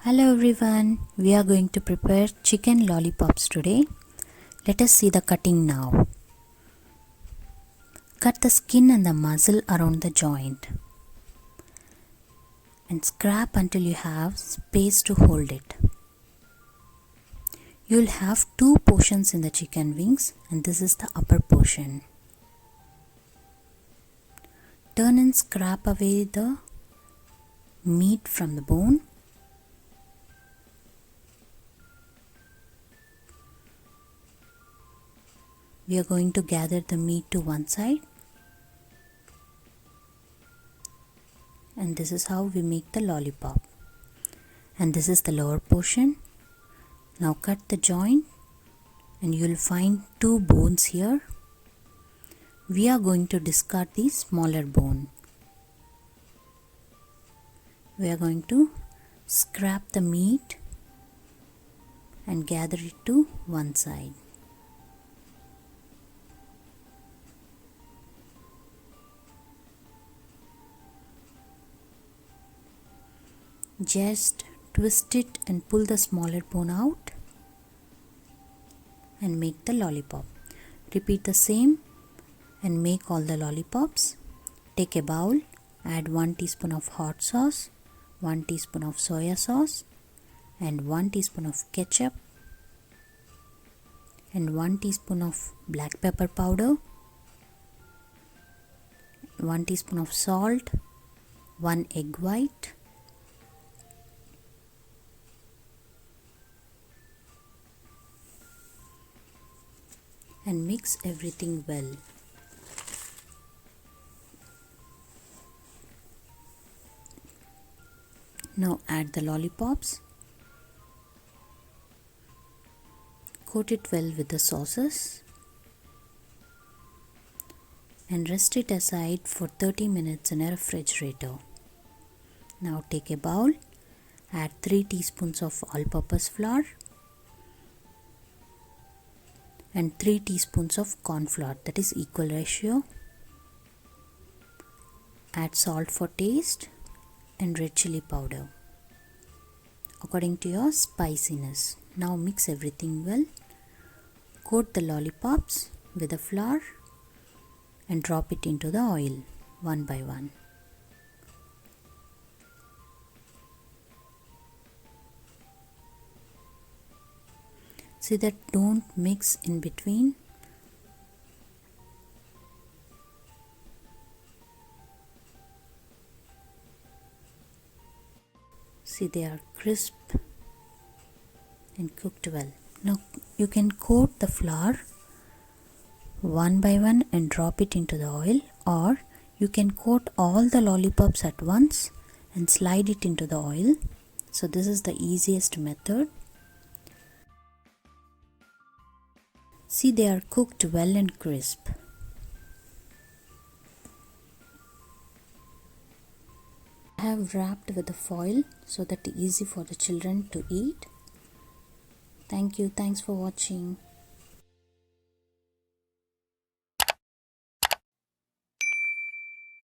Hello everyone, we are going to prepare chicken lollipops today. Let us see the cutting now. Cut the skin and the muzzle around the joint and scrap until you have space to hold it. You will have two portions in the chicken wings and this is the upper portion. Turn and scrap away the meat from the bone. We are going to gather the meat to one side, and this is how we make the lollipop. And this is the lower portion. Now cut the joint and you will find two bones here. We are going to discard the smaller bone. We are going to scrap the meat and gather it to one side. Just twist it and pull the smaller bone out and make the lollipop. Repeat the same and make all the lollipops. Take a bowl, add 1 teaspoon of hot sauce, 1 teaspoon of soya sauce and 1 teaspoon of ketchup and 1 teaspoon of black pepper powder, 1 teaspoon of salt, 1 egg white, and mix everything well. Now add the lollipops. Coat it well with the sauces and rest it aside for 30 minutes in a refrigerator. Now take a bowl, add 3 teaspoons of all-purpose flour and 3 teaspoons of corn flour, that is equal ratio. Add salt for taste and red chilli powder according to your spiciness. Now mix everything well. Coat the lollipops with the flour and drop it into the oil one by one. See that don't mix in between. See, they are crisp and cooked well. Now you can coat the flour one by one and drop it into the oil, or you can coat all the lollipops at once and slide it into the oil. So this is the easiest method. See, they are cooked well and crisp. I have wrapped with the foil so that it is easy for the children to eat. Thank you. Thanks for watching.